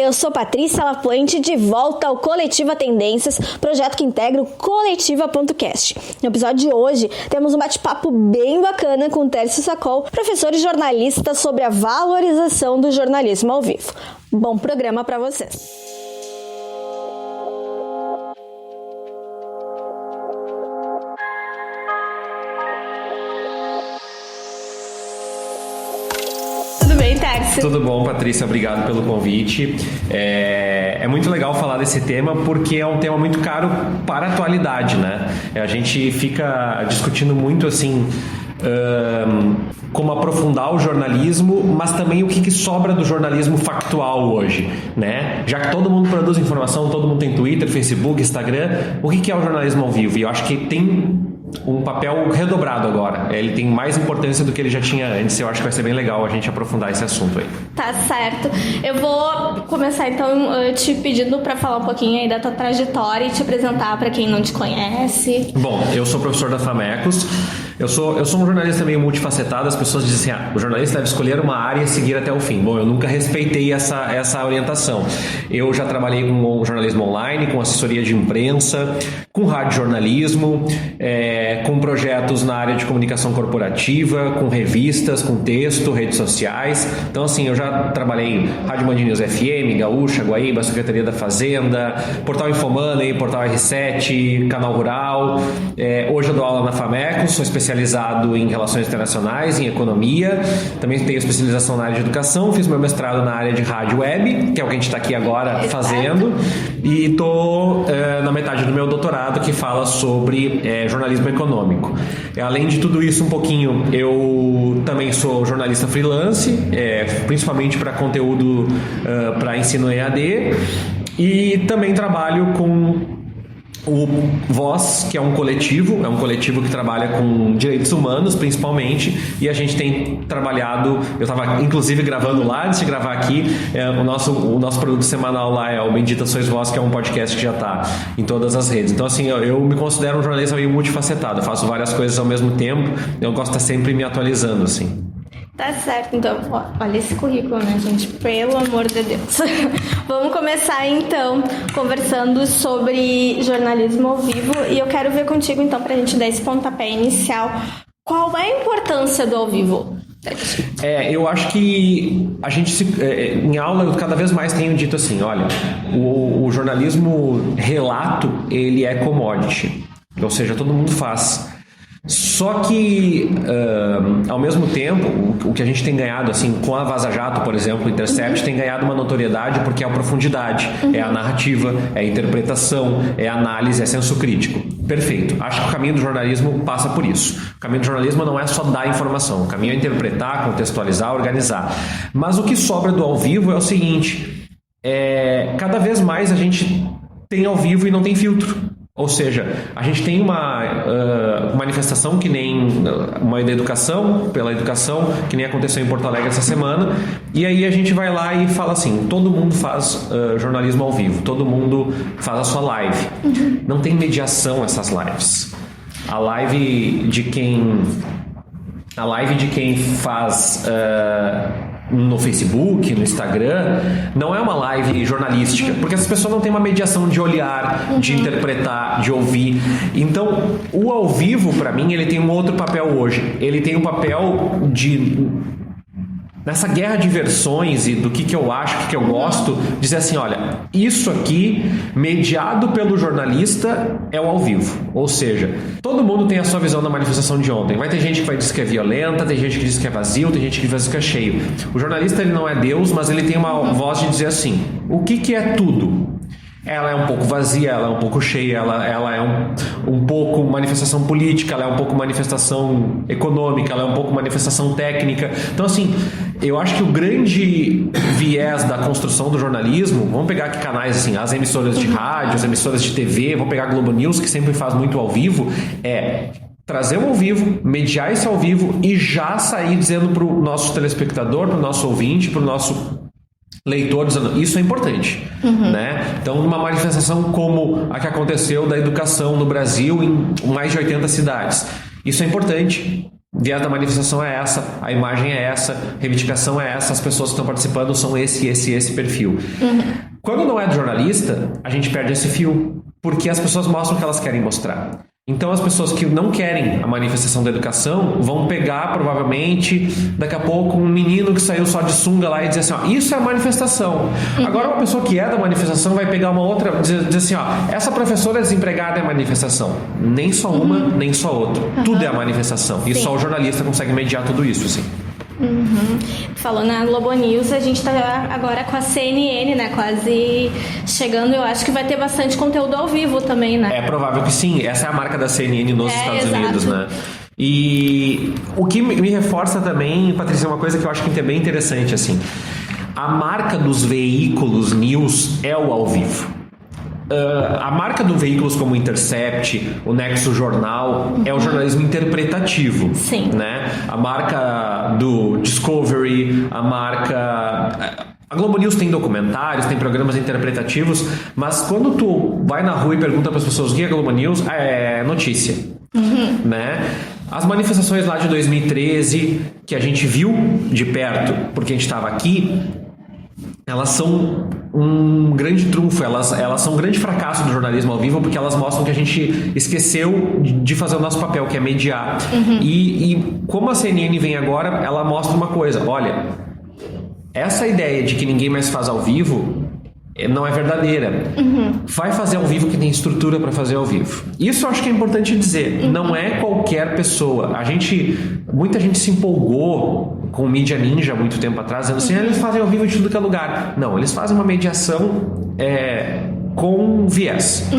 eu sou Patrícia Laplante, de volta ao Coletiva Tendências, projeto que integra o Coletiva.cast. No episódio de hoje, temos um bate-papo bem bacana com o Tércio Sacol, professor e jornalista, sobre a valorização do jornalismo ao vivo. Bom programa para vocês! Tudo bom, Patrícia? Obrigado pelo convite. É muito legal falar desse tema porque é um tema muito caro para a atualidade, né? A gente fica discutindo muito assim como aprofundar o jornalismo, mas também o que sobra do jornalismo factual hoje, né? Já que todo mundo produz informação, todo mundo tem Twitter, Facebook, Instagram, o que é o jornalismo ao vivo? E eu acho que tem um papel redobrado agora. Ele tem mais importância do que ele já tinha antes. Eu acho que vai ser bem legal a gente aprofundar esse assunto aí. Tá certo. Eu vou começar então te pedindo para falar um pouquinho aí da tua trajetória e te apresentar para quem não te conhece. Bom, eu sou professor da FAMECOS. Eu sou um jornalista meio multifacetado. As pessoas dizem assim, o jornalista deve escolher uma área e seguir até o fim. Bom, eu nunca respeitei essa orientação. Eu já trabalhei com jornalismo online, com assessoria de imprensa, com radiojornalismo, com projetos na área de comunicação corporativa, com revistas, com texto, redes sociais. Então, assim, eu já trabalhei em Rádio Band News FM, Gaúcha, Guaíba, Secretaria da Fazenda, Portal Infomoney, Portal R7, Canal Rural. Hoje eu dou aula na FAMECOS, sou especializado em relações internacionais, em economia. Também tenho especialização na área de educação, fiz meu mestrado na área de rádio web, que é o que a gente está aqui agora fazendo. E estou na metade do meu doutorado, que fala sobre jornalismo econômico. Além de tudo isso, um pouquinho, eu também sou jornalista freelance, principalmente para conteúdo para ensino EAD, e também trabalho com o Voz, que é um coletivo que trabalha com direitos humanos, principalmente, e a gente tem trabalhado, eu estava inclusive gravando lá, antes de gravar aqui, o nosso produto semanal lá é o Bendita Sois Vós, que é um podcast que já está em todas as redes. Então, assim, eu me considero um jornalista meio multifacetado, eu faço várias coisas ao mesmo tempo, eu gosto de estar sempre me atualizando, assim. Tá certo, então, olha esse currículo, né, gente? Pelo amor de Deus. Vamos começar, então, conversando sobre jornalismo ao vivo. E eu quero ver contigo, então, pra gente dar esse pontapé inicial. Qual é a importância do ao vivo? Eu acho que a gente, em aula, eu cada vez mais tenho dito assim, olha, o jornalismo relato, ele é commodity. Ou seja, todo mundo faz. Só que, ao mesmo tempo, o que a gente tem ganhado, assim, com a Vaza Jato, por exemplo, o Intercept, tem ganhado uma notoriedade porque é a profundidade, é a narrativa, é a interpretação, é a análise, é senso crítico. Perfeito. Acho que o caminho do jornalismo passa por isso. O caminho do jornalismo não é só dar informação, o caminho é interpretar, contextualizar, organizar. Mas o que sobra do ao vivo é o seguinte, cada vez mais a gente tem ao vivo e não tem filtro. Ou seja, a gente tem uma manifestação que nem uma educação, pela educação, que nem aconteceu em Porto Alegre essa semana, e aí a gente vai lá e fala assim, todo mundo faz jornalismo ao vivo, todo mundo faz a sua live. Não tem mediação essas lives. A live de quem faz no Facebook, no Instagram, não é uma live jornalística, porque essas pessoas não têm uma mediação de olhar, de interpretar, de ouvir. Então, o ao vivo, para mim, ele tem um outro papel hoje. Ele tem um papel de, nessa guerra de versões e do que eu acho, o que eu gosto, dizer assim, olha, isso aqui, mediado pelo jornalista, é o ao vivo. Ou seja, todo mundo tem a sua visão da manifestação de ontem. Vai ter gente que vai dizer que é violenta, tem gente que diz que é vazio, tem gente que diz que é cheio. O jornalista, ele não é Deus, mas ele tem uma voz de dizer assim, o que é tudo? Ela é um pouco vazia, ela é um pouco cheia, ela é um pouco manifestação política, ela é um pouco manifestação econômica, ela é um pouco manifestação técnica. Então, assim, eu acho que o grande viés da construção do jornalismo, vamos pegar aqui canais assim, as emissoras de rádio, as emissoras de TV, vamos pegar a Globo News, que sempre faz muito ao vivo, trazer um ao vivo, mediar esse ao vivo e já sair dizendo para o nosso telespectador, para o nosso ouvinte, para o nosso leitor, dizendo, isso é importante, né? Então, uma manifestação como a que aconteceu da educação no Brasil em mais de 80 cidades, isso é importante. viés da manifestação é essa, a imagem é essa, a reivindicação é essa, as pessoas que estão participando são esse perfil. Quando não é do jornalista, a gente perde esse fio, porque as pessoas mostram o que elas querem mostrar. Então as pessoas que não querem a manifestação da educação vão pegar, provavelmente, daqui a pouco, um menino que saiu só de sunga lá e dizer assim, ó, isso é a manifestação. Agora uma pessoa que é da manifestação vai pegar uma outra, dizer assim, ó, essa professora desempregada é a manifestação. Nem só uma, nem só outra. Tudo é a manifestação. E só o jornalista consegue mediar tudo isso, assim. Falando na Globo News, a gente tá agora com a CNN, né? Quase chegando. Eu acho que vai ter bastante conteúdo ao vivo também, né? É provável que sim. Essa é a marca da CNN nos Estados Unidos, né? E o que me reforça também, Patrícia, é uma coisa que eu acho que é bem interessante, assim. A marca dos veículos news é o ao vivo. A marca de veículos como o Intercept, o Nexo Jornal, é o jornalismo interpretativo. Sim. Né? A marca do Discovery, a marca... A Globo News tem documentários, tem programas interpretativos, mas quando tu vai na rua e pergunta para as pessoas o que é a Globo News, é notícia. Né? As manifestações lá de 2013, que a gente viu de perto, porque a gente estava aqui, elas são um grande trunfo, elas são um grande fracasso do jornalismo ao vivo, porque elas mostram que a gente esqueceu de fazer o nosso papel, que é mediar. E como a CNN vem agora, ela mostra uma coisa, olha, essa ideia de que ninguém mais faz ao vivo não é verdadeira. Vai fazer ao vivo que tem estrutura para fazer ao vivo. Isso eu acho que é importante dizer. Não é qualquer pessoa. Muita gente se empolgou com o Mídia Ninja há muito tempo atrás, dizendo assim, eles fazem ao vivo de tudo que é lugar. Não, eles fazem uma mediação com viés.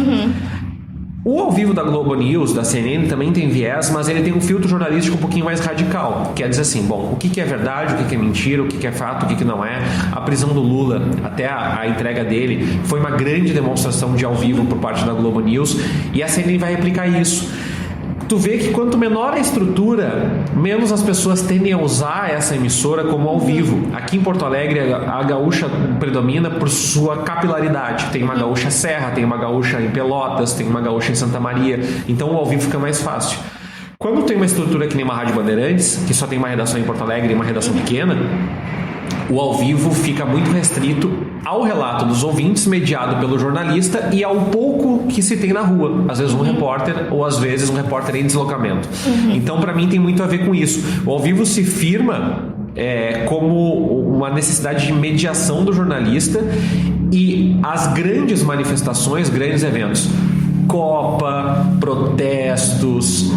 O ao vivo da Globo News, da CNN, também tem viés, mas ele tem um filtro jornalístico um pouquinho mais radical, que é dizer assim, bom, o que é verdade, o que é mentira, o que é fato, o que não é. A prisão do Lula, até a entrega dele, foi uma grande demonstração de ao vivo por parte da Globo News, e a CNN vai replicar isso. Tu vê que quanto menor a estrutura, menos as pessoas tendem a usar essa emissora como ao vivo. Aqui em Porto Alegre, a gaúcha predomina por sua capilaridade. Tem uma gaúcha Serra, tem uma gaúcha em Pelotas, tem uma gaúcha em Santa Maria. Então o ao vivo fica mais fácil. Quando tem uma estrutura que nem uma Rádio Bandeirantes, que só tem uma redação em Porto Alegre e uma redação pequena, o ao vivo fica muito restrito ao relato dos ouvintes, mediado pelo jornalista, e ao pouco que se tem na rua. Às vezes um repórter, ou às vezes um repórter em deslocamento. Então, para mim, tem muito a ver com isso. O ao vivo se firma como uma necessidade de mediação do jornalista, e as grandes manifestações, grandes eventos, Copa, protestos,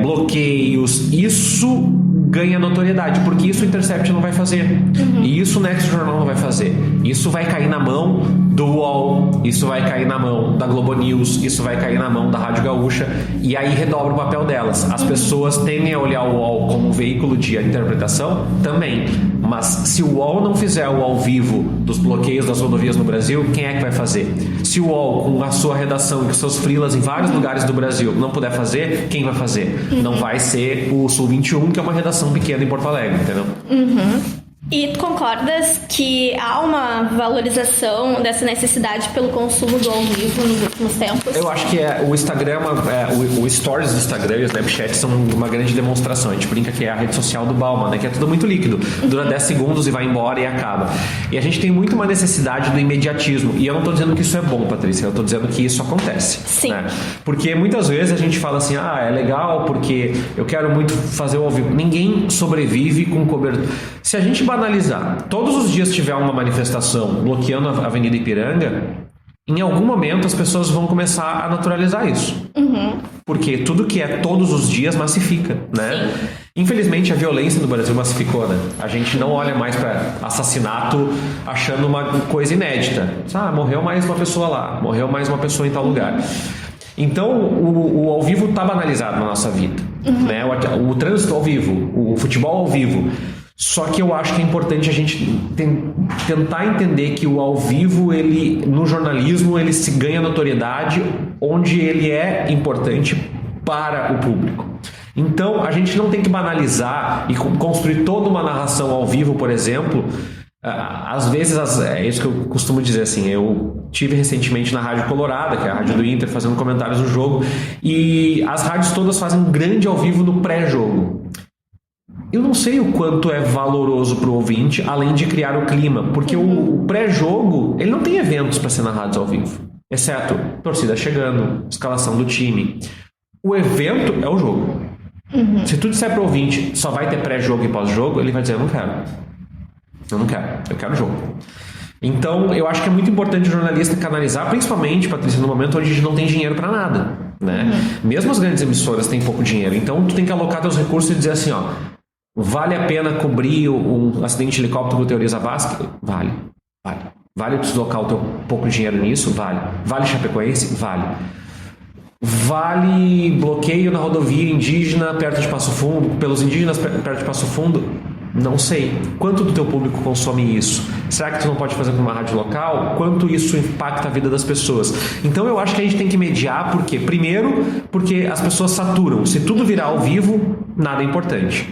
bloqueios, isso ganha notoriedade, porque isso o Intercept não vai fazer, e isso o Nexo Jornal não vai fazer. Isso vai cair na mão do UOL, isso vai cair na mão da Globo News, isso vai cair na mão da Rádio Gaúcha, e aí redobra o papel delas. As pessoas tendem a olhar o UOL como um veículo de interpretação também, mas se o UOL não fizer o ao vivo dos bloqueios das rodovias no Brasil, quem é que vai fazer? Se o UOL, com a sua redação e com seus freelas em vários lugares do Brasil, não puder fazer, quem vai fazer? Não vai ser o Sul 21, que é uma redação pequena em Porto Alegre, entendeu? E tu concordas que há uma valorização dessa necessidade pelo consumo do ao vivo nos últimos tempos? Eu acho que o Instagram, o Stories do Instagram e o Snapchat são uma grande demonstração. A gente brinca que é a rede social do Bauman, né? Que é tudo muito líquido. Dura 10 segundos e vai embora e acaba. E a gente tem muito uma necessidade do imediatismo. E eu não estou dizendo que isso é bom, Patrícia. Eu estou dizendo que isso acontece. Sim. Né? Porque muitas vezes a gente fala assim, é legal porque eu quero muito fazer o ao vivo. Ninguém sobrevive com cobertura. Se a gente banalizar, todos os dias tiver uma manifestação bloqueando a Avenida Ipiranga, em algum momento as pessoas vão começar a naturalizar isso. Porque tudo que é todos os dias massifica, né? Sim. Infelizmente a violência no Brasil massificou, né? A gente não olha mais para assassinato achando uma coisa inédita. Morreu mais uma pessoa lá, morreu mais uma pessoa em tal lugar. Então o ao vivo está banalizado na nossa vida, né? O trânsito ao vivo, o futebol ao vivo. Só que eu acho que é importante a gente tentar entender que o ao vivo, no jornalismo, ele se ganha notoriedade onde ele é importante para o público. Então, a gente não tem que banalizar e construir toda uma narração ao vivo, por exemplo. Às vezes, é isso que eu costumo dizer, assim, eu tive recentemente na Rádio Colorada, que é a rádio do Inter, fazendo comentários do jogo, e as rádios todas fazem um grande ao vivo no pré-jogo. Eu não sei o quanto é valoroso para o ouvinte, além de criar o clima, porque o pré-jogo, ele não tem eventos para ser narrados ao vivo, exceto torcida chegando, escalação do time. O evento é o jogo. Se tu disser para o ouvinte, só vai ter pré-jogo e pós-jogo, ele vai dizer, eu não quero, eu quero jogo. Então, eu acho que é muito importante o jornalista canalizar, principalmente, Patrícia, no momento onde a gente não tem dinheiro para nada, né? Mesmo as grandes emissoras têm pouco dinheiro, então tu tem que alocar teus recursos e dizer assim, ó, vale a pena cobrir um acidente de helicóptero do Teoriza Vasque? Vale. Vale deslocar o teu pouco dinheiro nisso? Vale. Vale Chapecoense? Vale. Vale bloqueio na rodovia indígena perto de Passo Fundo, pelos indígenas perto de Passo Fundo? Não sei. Quanto do teu público consome isso? Será que tu não pode fazer com uma rádio local? Quanto isso impacta a vida das pessoas? Então eu acho que a gente tem que mediar, por quê? Primeiro, porque as pessoas saturam. Se tudo virar ao vivo, nada é importante.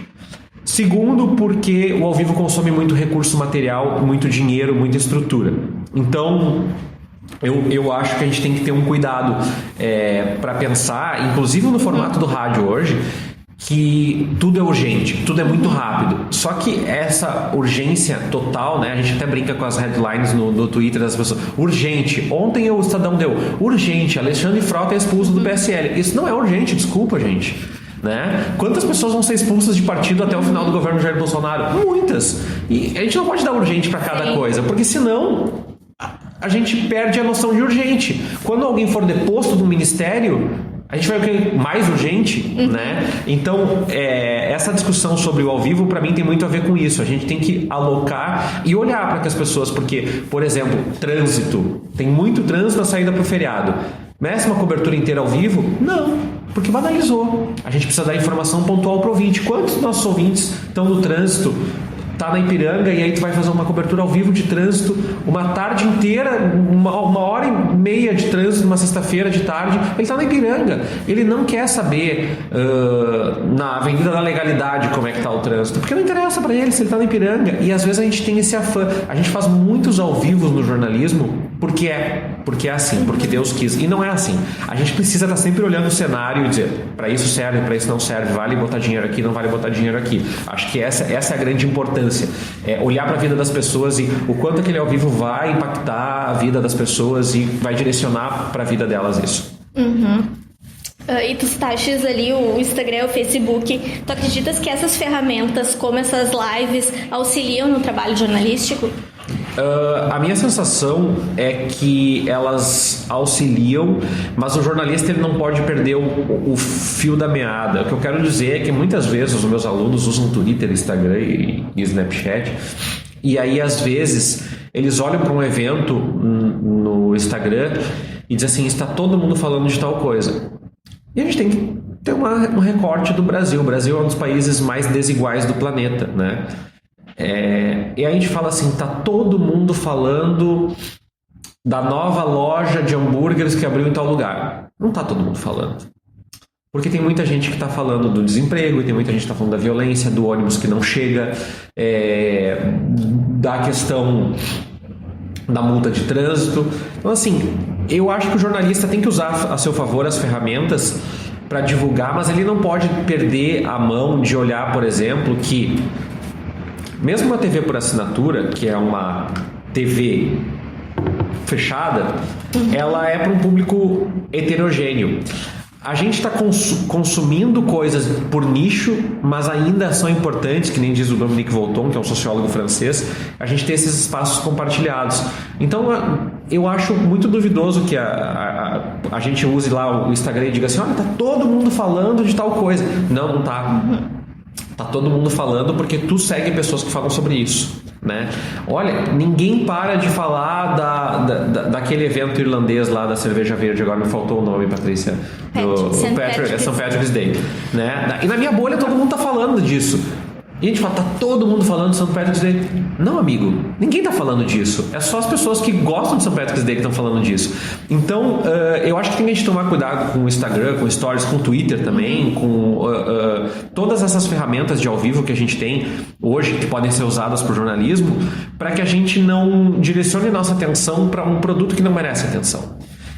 Segundo, porque o ao vivo consome muito recurso material, muito dinheiro, muita estrutura. Então, eu acho que a gente tem que ter um cuidado para pensar, inclusive no formato do rádio hoje, que tudo é urgente, tudo é muito rápido. Só que essa urgência total, né? A gente até brinca com as headlines no Twitter das pessoas. Urgente. Ontem o Estadão deu. Urgente. Alexandre Frota é expulso do PSL. Isso não é urgente, desculpa, gente. Né? Quantas pessoas vão ser expulsas de partido até o final do governo Jair Bolsonaro? Muitas. E a gente não pode dar urgente para cada coisa, porque senão a gente perde a noção de urgente. Quando alguém for deposto do ministério, a gente vai o que? Mais urgente, né? Então, essa discussão sobre o ao vivo, para mim, tem muito a ver com isso. A gente tem que alocar e olhar para que as pessoas... Porque, por exemplo, trânsito. Tem muito trânsito na saída para o feriado. Merece uma cobertura inteira ao vivo? Não, porque banalizou. A gente precisa dar informação pontual para o ouvinte. Quantos dos nossos ouvintes estão no trânsito, tá na Ipiranga, e aí tu vai fazer uma cobertura ao vivo de trânsito, uma tarde inteira, uma hora e meia de trânsito, numa sexta-feira de tarde, ele tá na Ipiranga, ele não quer saber na Avenida da Legalidade como é que tá o trânsito, porque não interessa para ele se ele tá na Ipiranga. E às vezes a gente tem esse afã, a gente faz muitos ao vivos no jornalismo porque é assim, porque Deus quis, e não é assim. A gente precisa estar sempre olhando o cenário e dizer, para isso serve, para isso não serve, vale botar dinheiro aqui, não vale botar dinheiro aqui. Acho que essa é a grande importância, olhar para a vida das pessoas e o quanto aquele ao vivo vai impactar a vida das pessoas e vai direcionar para a vida delas isso. E tu citaste ali o Instagram, o Facebook. Tu acreditas que essas ferramentas, como essas lives, auxiliam no trabalho jornalístico? A minha sensação é que elas auxiliam, mas o jornalista ele não pode perder o fio da meada. O que eu quero dizer é que muitas vezes os meus alunos usam Twitter, Instagram e Snapchat, e aí às vezes eles olham para um evento no Instagram e dizem assim, está todo mundo falando de tal coisa. E a gente tem que ter um recorte do Brasil. O Brasil é um dos países mais desiguais do planeta, né? E a gente fala assim, tá todo mundo falando da nova loja de hambúrgueres que abriu em tal lugar. Não tá todo mundo falando. Porque tem muita gente que tá falando do desemprego, e tem muita gente que tá falando da violência, do ônibus que não chega, da questão da multa de trânsito. Então assim, eu acho que o jornalista tem que usar a seu favor as ferramentas para divulgar, mas ele não pode perder a mão de olhar, por exemplo, que mesmo uma TV por assinatura, que é uma TV fechada, ela é para um público heterogêneo. A gente está consumindo coisas por nicho, mas ainda são importantes, que nem diz o Dominique Volton, que é um sociólogo francês, a gente tem esses espaços compartilhados. Então, eu acho muito duvidoso que a gente use lá o Instagram e diga assim, olha, tá todo mundo falando de tal coisa. Não, não tá. Tá todo mundo falando porque tu segue pessoas que falam sobre isso, né? Olha, ninguém para de falar daquele evento irlandês lá da cerveja verde, agora me faltou o nome, Patrícia, St. Patrick's Day, né? E na minha bolha todo mundo tá falando disso. E a gente fala, tá todo mundo falando de St. Patrick's Day. Não, amigo, ninguém tá falando disso. É só as pessoas que gostam de St. Patrick's Day que estão falando disso. Então, eu acho que tem que a gente tomar cuidado com o Instagram, com o Stories, com o Twitter também, com todas essas ferramentas de ao vivo que a gente tem hoje, que podem ser usadas para o jornalismo, para que a gente não direcione nossa atenção para um produto que não merece atenção.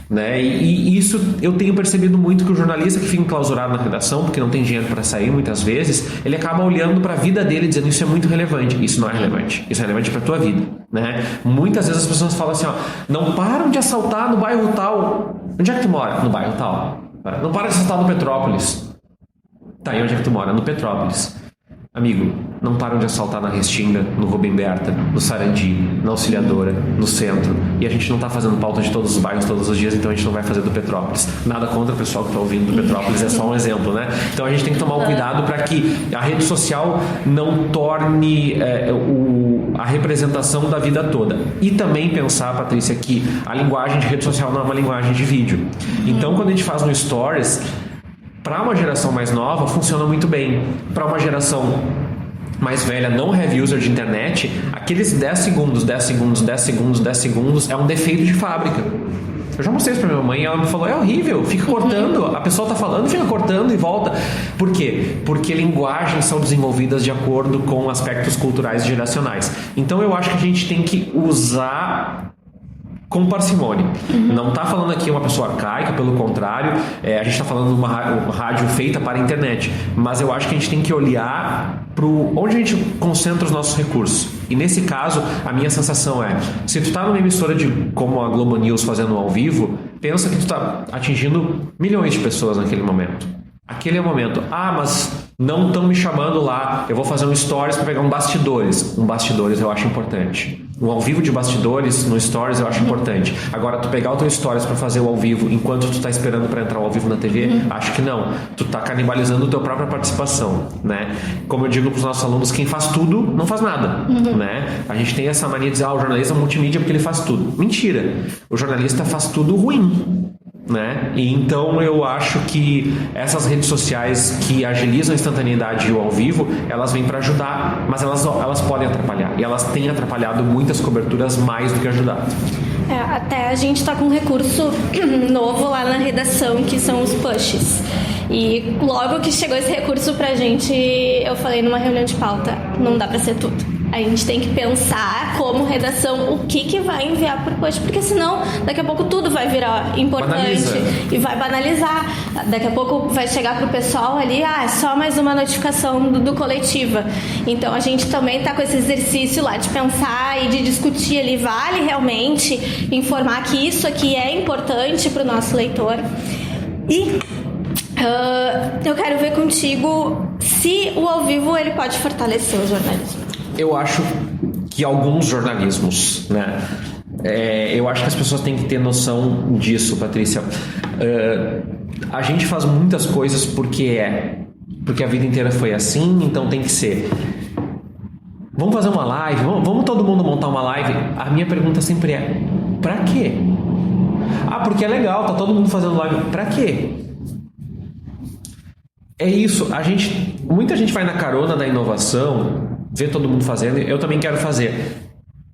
Né? E isso eu tenho percebido muito, que o jornalista que fica enclausurado na redação, porque não tem dinheiro para sair muitas vezes, ele acaba olhando para a vida dele dizendo, isso é muito relevante. Isso não é relevante, isso é relevante para a tua vida, né? Muitas vezes as pessoas falam assim, ó, não param de assaltar no bairro tal. Onde é que tu mora? No bairro tal. Não para de assaltar no Petrópolis. Tá, e onde é que tu mora? No Petrópolis. Amigo, não param de assaltar na Restinga, no Rubem Berta, no Sarandi, na Auxiliadora, no centro. E a gente não está fazendo pauta de todos os bairros todos os dias, então a gente não vai fazer do Petrópolis. Nada contra o pessoal que está ouvindo do Petrópolis, é só um exemplo, né? Então a gente tem que tomar um cuidado para que a rede social não torne a representação da vida toda. E também pensar, Patrícia, que a linguagem de rede social não é uma linguagem de vídeo. Então quando a gente faz no Stories, para uma geração mais nova, funciona muito bem. Para uma geração mais velha, não heavy user de internet, aqueles 10 segundos é um defeito de fábrica. Eu já mostrei isso pra minha mãe e ela me falou, é horrível, fica cortando, a pessoa tá falando, fica cortando e volta. Por quê? Porque linguagens são desenvolvidas de acordo com aspectos culturais e geracionais. Então eu acho que a gente tem que usar com parcimônia. Não está falando aqui uma pessoa arcaica, pelo contrário, a gente está falando de uma rádio feita para a internet, mas eu acho que a gente tem que olhar para onde a gente concentra os nossos recursos. E nesse caso, a minha sensação é, se tu está numa emissora como a Globo News fazendo ao vivo, pensa que tu está atingindo milhões de pessoas naquele momento. Aquele é o momento. Ah, mas não estão me chamando lá. Eu vou fazer um stories para pegar um bastidores. Um bastidores eu acho importante. Um ao vivo de bastidores no stories eu acho importante. Agora, tu pegar o teu stories para fazer o ao vivo enquanto tu tá esperando para entrar ao vivo na TV, acho que não. Tu tá canibalizando a tua própria participação, né? Como eu digo para os nossos alunos, quem faz tudo não faz nada, né? A gente tem essa mania de dizer, o jornalista é multimídia porque ele faz tudo. Mentira. O jornalista faz tudo ruim. Né? E então eu acho que essas redes sociais que agilizam a instantaneidade e o ao vivo, elas vêm para ajudar, mas elas podem atrapalhar, e elas têm atrapalhado muitas coberturas mais do que ajudado. Até a gente está com um recurso novo lá na redação, que são os pushes. E logo que chegou esse recurso pra gente, eu falei numa reunião de pauta, não dá para ser tudo. A gente tem que pensar como redação o que vai enviar por push, porque senão daqui a pouco tudo vai virar importante e vai banalizar. Daqui a pouco vai chegar pro pessoal ali, é só mais uma notificação do Coletiva. Então a gente também tá com esse exercício lá de pensar e de discutir ali, vale realmente informar que isso aqui é importante pro nosso leitor. E eu quero ver contigo se o ao vivo ele pode fortalecer o jornalismo. Eu acho que alguns jornalismos, né? Eu acho que as pessoas têm que ter noção disso, Patrícia. A gente faz muitas coisas porque a vida inteira foi assim, então tem que ser. Vamos fazer uma live? Vamos todo mundo montar uma live? A minha pergunta sempre é, pra quê? Porque é legal, tá todo mundo fazendo live. Pra quê? É isso, muita gente vai na carona da inovação, vê todo mundo fazendo, eu também quero fazer.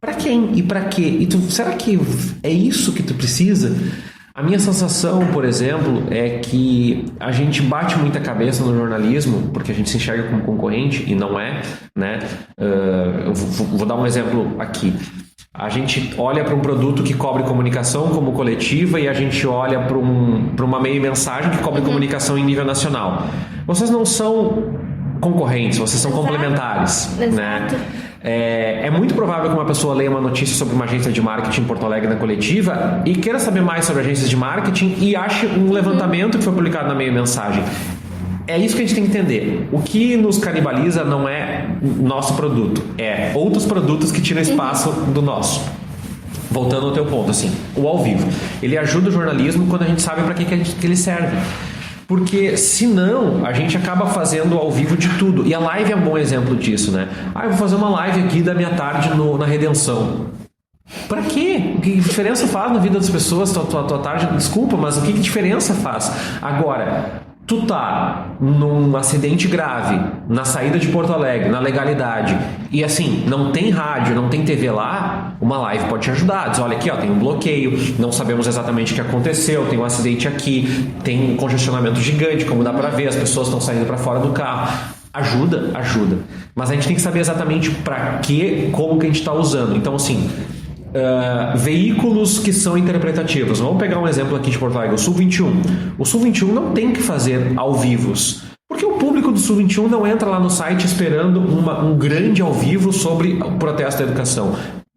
Pra quem? E pra quê? E será que é isso que tu precisa? A minha sensação, por exemplo, é que a gente bate muita cabeça no jornalismo, porque a gente se enxerga como concorrente, e não é, né? Eu vou dar um exemplo aqui. A gente olha para um produto que cobre comunicação como Coletiva e a gente olha para uma meio mensagem que cobre comunicação em nível nacional. Vocês não são concorrentes, vocês são complementares. Exato. Né? É muito provável que uma pessoa leia uma notícia sobre uma agência de marketing em Porto Alegre na Coletiva e queira saber mais sobre agências de marketing e ache um levantamento que foi publicado na meio mensagem. É isso que a gente tem que entender. O que nos canibaliza não é nosso produto, é outros produtos que tiram espaço do nosso. Voltando ao teu ponto, assim, o ao vivo. Ele ajuda o jornalismo quando a gente sabe para que ele serve. Porque senão a gente acaba fazendo ao vivo de tudo. E a live é um bom exemplo disso, né? Eu vou fazer uma live aqui da minha tarde na Redenção. Pra quê? Que diferença faz na vida das pessoas tua tarde? Desculpa, mas o que diferença faz? Agora, tu tá num acidente grave, na saída de Porto Alegre, na legalidade, e assim, não tem rádio, não tem TV lá, uma live pode te ajudar. Diz, olha aqui, ó, tem um bloqueio, não sabemos exatamente o que aconteceu, tem um acidente aqui, tem um congestionamento gigante, como dá para ver, as pessoas estão saindo para fora do carro. Ajuda. Mas a gente tem que saber exatamente para que, como que a gente está usando. Então, assim, veículos que são interpretativos. Vamos pegar um exemplo aqui de Porto Alegre, o Sul 21. O Sul 21 não tem que fazer ao vivos, porque o público do Sul 21 não entra lá no site esperando um grande ao vivo sobre o protesto da educação.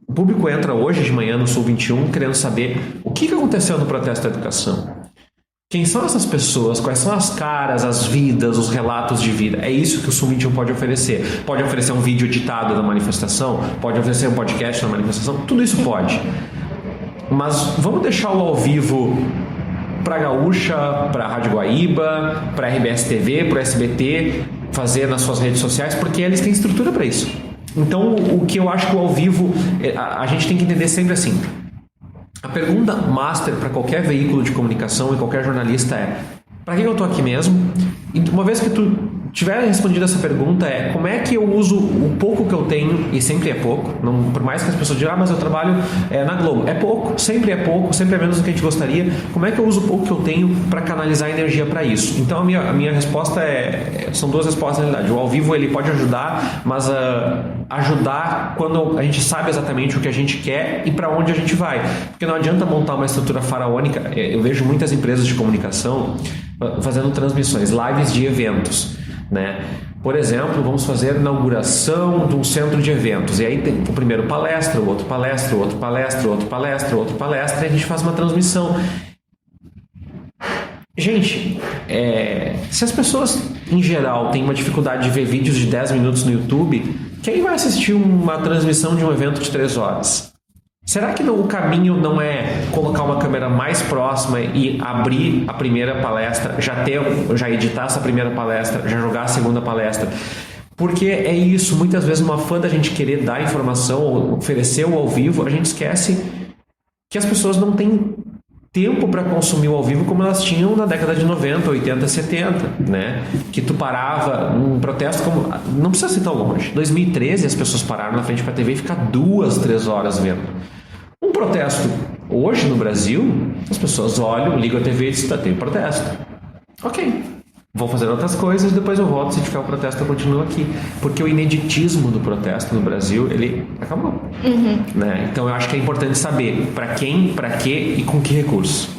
O público entra hoje de manhã no Sul 21 querendo saber o que aconteceu no protesto da educação. Quem são essas pessoas? Quais são as caras, as vidas, os relatos de vida? É isso que o Sul 21 pode oferecer. Pode oferecer um vídeo editado da manifestação, pode oferecer um podcast da manifestação, tudo isso pode. Mas vamos deixar o ao vivo para a Gaúcha, para a Rádio Guaíba, para a RBS TV, para o SBT, fazer nas suas redes sociais, porque eles têm estrutura para isso. Então, o que eu acho que o ao vivo, a gente tem que entender sempre assim. A pergunta master para qualquer veículo de comunicação e qualquer jornalista é: para que eu estou aqui mesmo? E uma vez que tu tiver respondido essa pergunta como é que eu uso o pouco que eu tenho, e sempre é pouco, não, por mais que as pessoas digam, mas eu trabalho na Globo, é pouco, sempre é menos do que a gente gostaria. Como é que eu uso o pouco que eu tenho para canalizar energia para isso? Então a minha resposta são duas respostas na realidade. O ao vivo ele pode ajudar, mas ajudar quando a gente sabe exatamente o que a gente quer e para onde a gente vai, porque não adianta montar uma estrutura faraônica. Eu vejo muitas empresas de comunicação fazendo transmissões, lives de eventos, né? Por exemplo, vamos fazer inauguração de um centro de eventos, e aí tem o primeiro palestra, o outro palestra, o outro palestra, o outro palestra, o outro palestra, e a gente faz uma transmissão. Gente, se as pessoas em geral têm uma dificuldade de ver vídeos de 10 minutos no YouTube, quem vai assistir uma transmissão de um evento de 3 horas? Será que o caminho não é colocar uma câmera mais próxima e abrir a primeira palestra, já editar essa primeira palestra, já jogar a segunda palestra? Porque é isso, muitas vezes uma fã da gente querer dar informação ou oferecer o ao vivo, a gente esquece que as pessoas não têm tempo para consumir o ao vivo como elas tinham na década de 90, 80, 70, né? Que tu parava um protesto como... Não precisa ser tão longe. 2013 as pessoas pararam na frente para a TV e ficar 2, 3 horas vendo. Um protesto hoje no Brasil, as pessoas olham, ligam a TV e dizem, tem protesto. Ok, vou fazer outras coisas, depois eu volto, se tiver o protesto eu continuo aqui. Porque o ineditismo do protesto no Brasil, ele acabou. Né? Então eu acho que é importante saber para quem, para quê e com que recurso.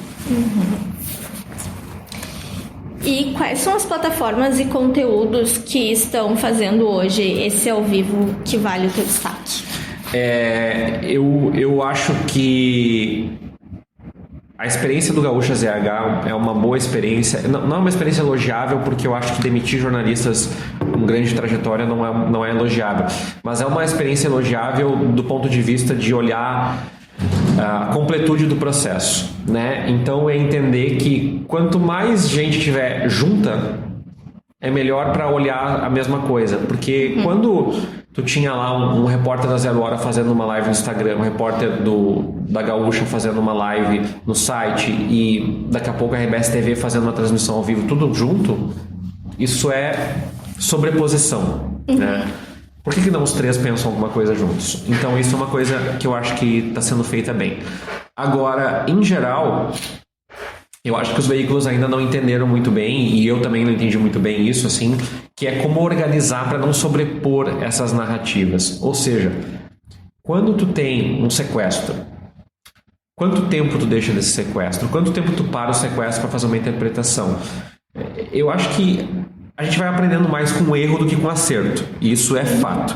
E quais são as plataformas e conteúdos que estão fazendo hoje esse ao vivo que vale o teu destaque? Eu acho que a experiência do Gaúcha ZH é uma boa experiência. Não é uma experiência elogiável, porque eu acho que demitir jornalistas com grande trajetória não é elogiável. Mas é uma experiência elogiável do ponto de vista de olhar a completude do processo, né? Então é entender que quanto mais gente tiver junta, é melhor para olhar a mesma coisa. Porque quando tu tinha lá um repórter da Zero Hora fazendo uma live no Instagram, um repórter da Gaúcha fazendo uma live no site e daqui a pouco a RBS TV fazendo uma transmissão ao vivo, tudo junto, isso é sobreposição, né? Por que não os três pensam alguma coisa juntos? Então isso é uma coisa que eu acho que está sendo feita bem. Agora, em geral, eu acho que os veículos ainda não entenderam muito bem, e eu também não entendi muito bem isso, assim, que é como organizar para não sobrepor essas narrativas. Ou seja, quando tu tem um sequestro, quanto tempo tu deixa desse sequestro? Quanto tempo tu para o sequestro para fazer uma interpretação? Eu acho que a gente vai aprendendo mais com erro do que com acerto. Isso é fato.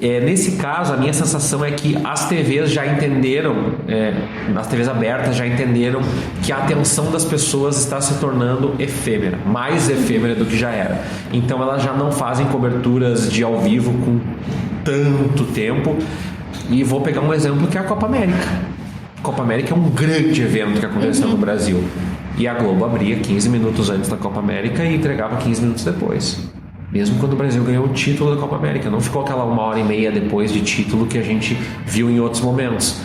Nesse caso, a minha sensação é que as TVs já entenderam, as TVs abertas já entenderam que a atenção das pessoas está se tornando efêmera, mais efêmera do que já era. Então elas já não fazem coberturas de ao vivo com tanto tempo. E vou pegar um exemplo que é a Copa América. A Copa América é um grande evento que aconteceu no Brasil. E a Globo abria 15 minutos antes da Copa América e entregava 15 minutos depois. Mesmo quando o Brasil ganhou o título da Copa América. Não ficou aquela 1h30 depois de título que a gente viu em outros momentos.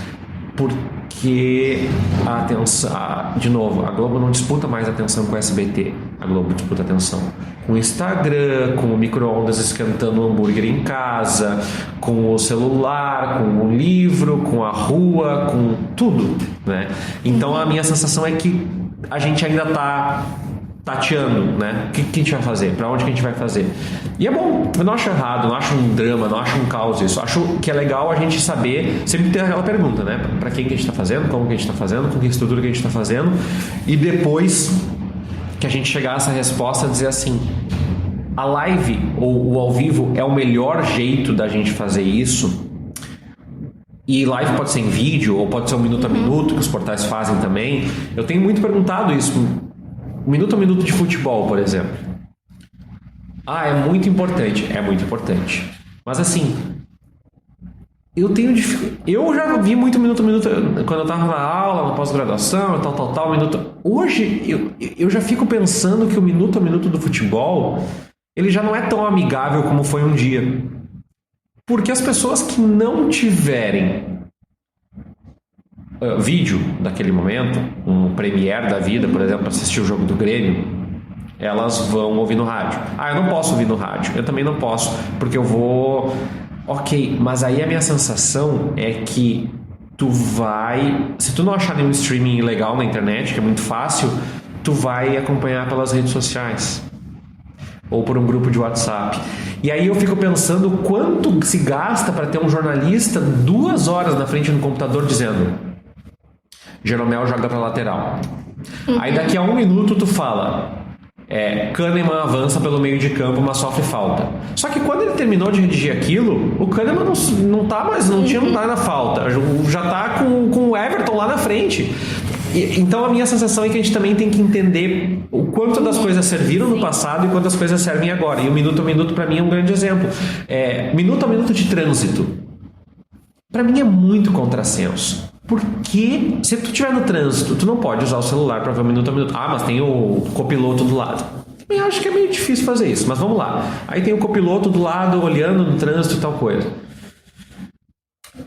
Por porque a atenção, de novo, a Globo não disputa mais atenção com o SBT, a Globo disputa atenção com o Instagram, com o micro-ondas esquentando o hambúrguer em casa, com o celular, com o livro, com a rua, com tudo, né? Então a minha sensação é que a gente ainda está tateando, né? O que a gente vai fazer? Para onde que a gente vai fazer? E é bom, eu não acho errado, não acho um drama, não acho um caos isso. Acho que é legal a gente saber, sempre ter aquela pergunta, né? Para quem que a gente está fazendo, como que a gente está fazendo, com que estrutura que a gente está fazendo, e depois que a gente chegar a essa resposta, dizer assim, a live ou o ao vivo é o melhor jeito da gente fazer isso. E live pode ser em vídeo, ou pode ser um minuto a minuto, que os portais fazem também. Eu tenho muito perguntado isso. Minuto a minuto de futebol, por exemplo. É muito importante. É muito importante. Mas assim, eu já vi muito minuto a minuto quando eu estava na aula, na pós-graduação, tal, minuto. Hoje, eu já fico pensando que o minuto a minuto do futebol, ele já não é tão amigável como foi um dia. Porque as pessoas que não tiverem vídeo daquele momento, um premiere da vida, por exemplo, para assistir o jogo do Grêmio, elas vão ouvir no rádio. Eu não posso ouvir no rádio. Eu também não posso, porque eu vou... Ok, mas aí a minha sensação é que tu vai... Se tu não achar nenhum streaming legal na internet, que é muito fácil, tu vai acompanhar pelas redes sociais ou por um grupo de WhatsApp. E aí eu fico pensando quanto se gasta para ter um jornalista 2 horas na frente do computador dizendo Jeromel joga para lateral. Aí daqui a 1 minuto tu fala Kahneman avança pelo meio de campo, mas sofre falta. Só que quando ele terminou de redigir aquilo, o Kahneman não tá mais, não tinha nada na falta, já tá com o Everton lá na frente. Então a minha sensação é que a gente também tem que entender o quanto das coisas serviram no passado e quantas coisas servem agora. E o minuto a minuto para mim é um grande exemplo. Minuto a minuto de trânsito para mim é muito contrassenso. Porque se tu estiver no trânsito, tu não pode usar o celular para ver o minuto a minuto. Mas tem o copiloto do lado. Eu acho que é meio difícil fazer isso, mas vamos lá. Aí tem o copiloto do lado olhando no trânsito e tal coisa.